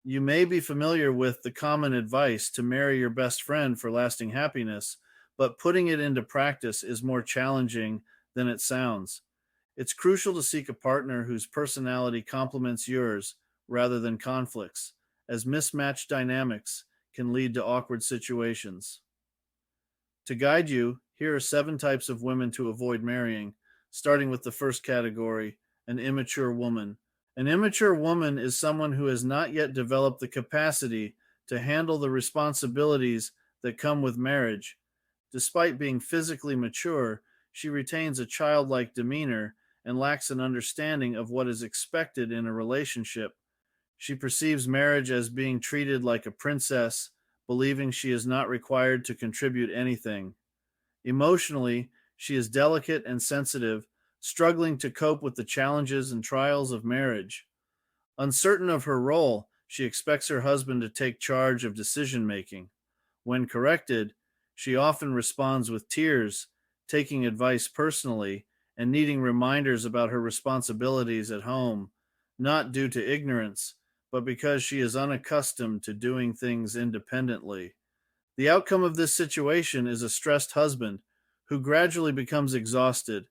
You may be familiar with the common advice to marry your best friend for lasting happiness, but putting it into practice is more challenging than it sounds. It's crucial to seek a partner whose personality complements yours rather than conflicts, as mismatched dynamics can lead to awkward situations. To guide you, here are 7 types of women to avoid marrying, starting with the first category: an immature woman. An immature woman is someone who has not yet developed the capacity to handle the responsibilities that come with marriage. Despite being physically mature, she retains a childlike demeanor and lacks an understanding of what is expected in a relationship. She perceives marriage as being treated like a princess, believing she is not required to contribute anything. Emotionally, she is delicate and sensitive, struggling to cope with the challenges and trials of marriage. Uncertain of her role, she expects her husband to take charge of decision making. When corrected, she often responds with tears, taking advice personally, and needing reminders about her responsibilities at home, not due to ignorance, but because she is unaccustomed to doing things independently. The outcome of this situation is a stressed husband who gradually becomes exhausted.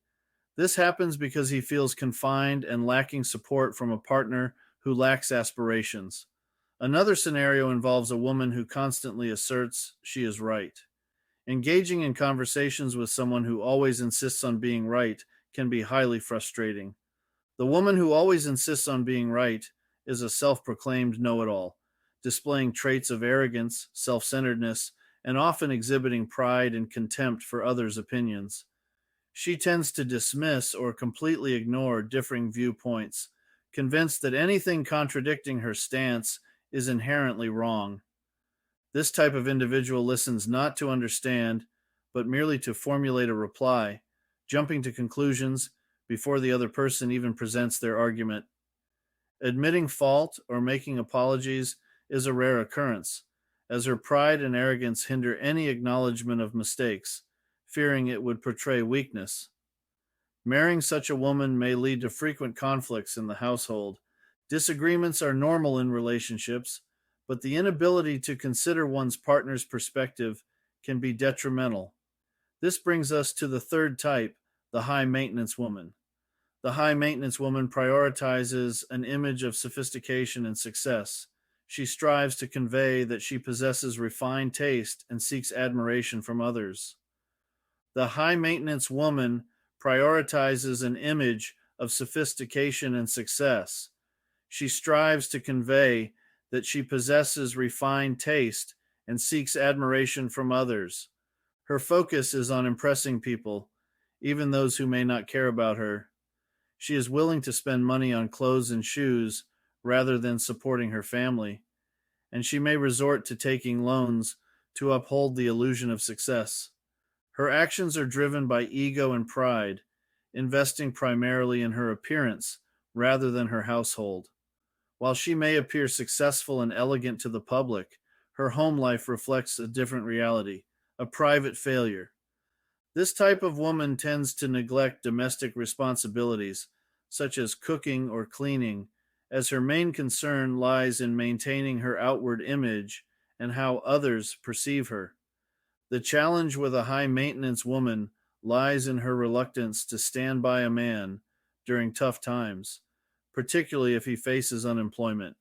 This happens because he feels confined and lacking support from a partner who lacks aspirations. Another scenario involves a woman who constantly asserts she is right. Engaging in conversations with someone who always insists on being right can be highly frustrating. The woman who always insists on being right is a self proclaimed know it all, displaying traits of arrogance, self centeredness, and often exhibiting pride and contempt for others' opinions. She tends to dismiss or completely ignore differing viewpoints, convinced that anything contradicting her stance is inherently wrong. This type of individual listens not to understand, but merely to formulate a reply, jumping to conclusions before the other person even presents their argument. Admitting fault or making apologies is a rare occurrence, as her pride and arrogance hinder any acknowledgement of mistakes, fearing it would portray weakness. Marrying such a woman may lead to frequent conflicts in the household. Disagreements are normal in relationships, but the inability to consider one's partner's perspective can be detrimental. This brings us to the third type, the high maintenance woman. The high maintenance woman prioritizes an image of sophistication and success. She strives to convey that she possesses refined taste and seeks admiration from others. The high maintenance woman prioritizes an image of sophistication and success. She strives to convey that she possesses refined taste and seeks admiration from others. Her focus is on impressing people, even those who may not care about her. She is willing to spend money on clothes and shoes rather than supporting her family, and she may resort to taking loans to uphold the illusion of success. Her actions are driven by ego and pride, investing primarily in her appearance rather than her household. While she may appear successful and elegant to the public, her home life reflects a different reality, a private failure. This type of woman tends to neglect domestic responsibilities, such as cooking or cleaning, as her main concern lies in maintaining her outward image and how others perceive her. The challenge with a high maintenance woman lies in her reluctance to stand by a man during tough times, particularly if he faces unemployment.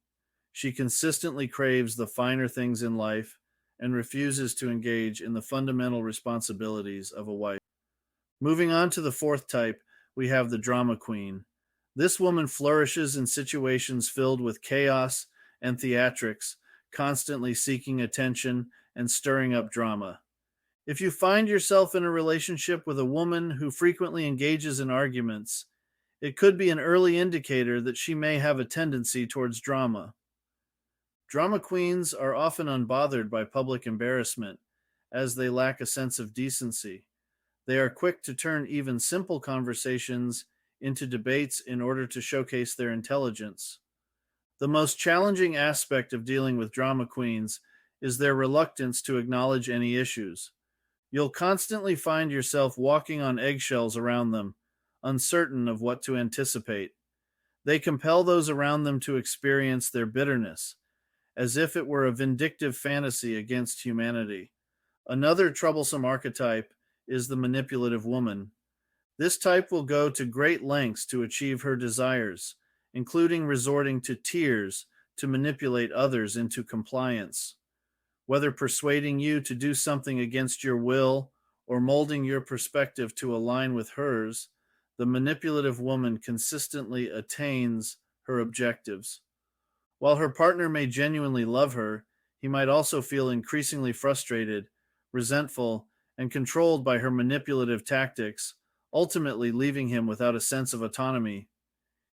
She consistently craves the finer things in life and refuses to engage in the fundamental responsibilities of a wife. Moving on to the fourth type, we have the drama queen. This woman flourishes in situations filled with chaos and theatrics, constantly seeking attention and stirring up drama. If you find yourself in a relationship with a woman who frequently engages in arguments, it could be an early indicator that she may have a tendency towards drama. Drama queens are often unbothered by public embarrassment, as they lack a sense of decency. They are quick to turn even simple conversations into debates in order to showcase their intelligence. The most challenging aspect of dealing with drama queens is their reluctance to acknowledge any issues. You'll constantly find yourself walking on eggshells around them, uncertain of what to anticipate. They compel those around them to experience their bitterness, as if it were a vindictive fantasy against humanity. Another troublesome archetype is the manipulative woman. This type will go to great lengths to achieve her desires, including resorting to tears to manipulate others into compliance. Whether persuading you to do something against your will or molding your perspective to align with hers, the manipulative woman consistently attains her objectives. While her partner may genuinely love her, he might also feel increasingly frustrated, resentful, and controlled by her manipulative tactics, ultimately leaving him without a sense of autonomy.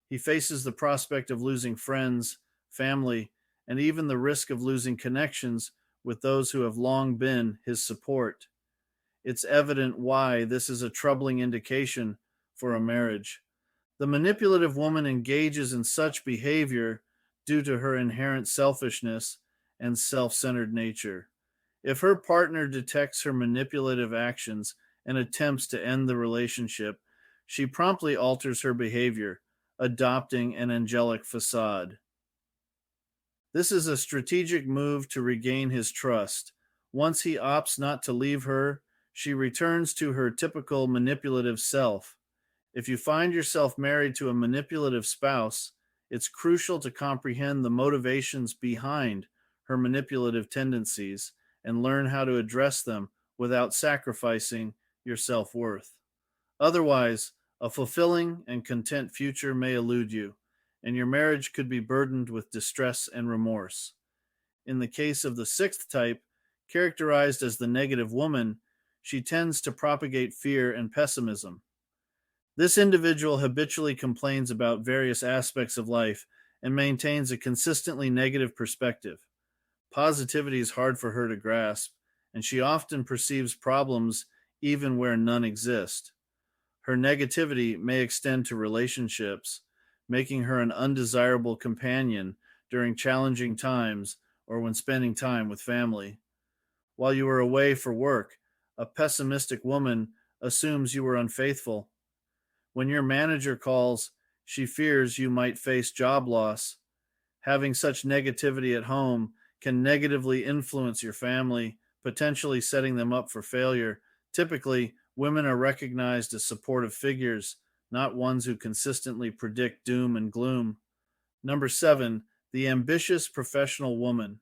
He faces the prospect of losing friends, family, and even the risk of losing connections with those who have long been his support. It's evident why this is a troubling indication for a marriage. The manipulative woman engages in such behavior due to her inherent selfishness and self centered nature. If her partner detects her manipulative actions and attempts to end the relationship, she promptly alters her behavior, adopting an angelic facade. This is a strategic move to regain his trust. Once he opts not to leave her, she returns to her typical manipulative self. If you find yourself married to a manipulative spouse, it's crucial to comprehend the motivations behind her manipulative tendencies and learn how to address them without sacrificing your self worth. Otherwise, a fulfilling and content future may elude you, and your marriage could be burdened with distress and remorse. In the case of the sixth type, characterized as the negative woman, she tends to propagate fear and pessimism. This individual habitually complains about various aspects of life and maintains a consistently negative perspective. Positivity is hard for her to grasp, and she often perceives problems even where none exist. Her negativity may extend to relationships, making her an undesirable companion during challenging times or when spending time with family. While you are away for work, a pessimistic woman assumes you are unfaithful. When your manager calls, she fears you might face job loss. Having such negativity at home can negatively influence your family, potentially setting them up for failure. Typically, women are recognized as supportive figures, not ones who consistently predict doom and gloom. Number 7, the ambitious professional woman.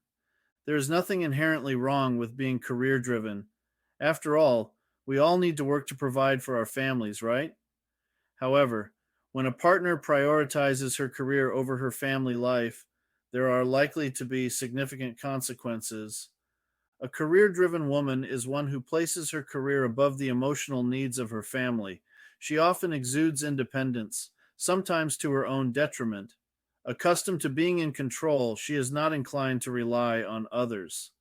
There is nothing inherently wrong with being career driven. After all, we all need to work to provide for our families, right? However, when a partner prioritizes her career over her family life, there are likely to be significant consequences. A career driven woman is one who places her career above the emotional needs of her family. She often exudes independence, sometimes to her own detriment. Accustomed to being in control, she is not inclined to rely on others.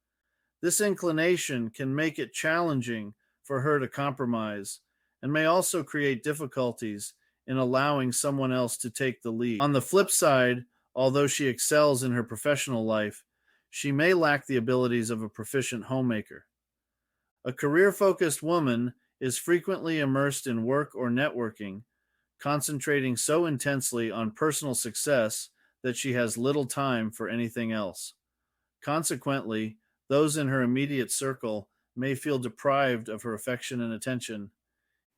This inclination can make it challenging for her to compromise and may also create difficulties in allowing someone else to take the lead. On the flip side, although she excels in her professional life, she may lack the abilities of a proficient homemaker. A career-focused woman is frequently immersed in work or networking, concentrating so intensely on personal success that she has little time for anything else. Consequently, those in her immediate circle may feel deprived of her affection and attention.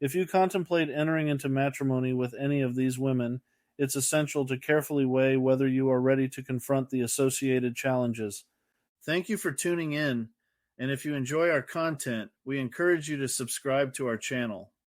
If you contemplate entering into matrimony with any of these women, it's essential to carefully weigh whether you are ready to confront the associated challenges. Thank you for tuning in, and if you enjoy our content, we encourage you to subscribe to our channel.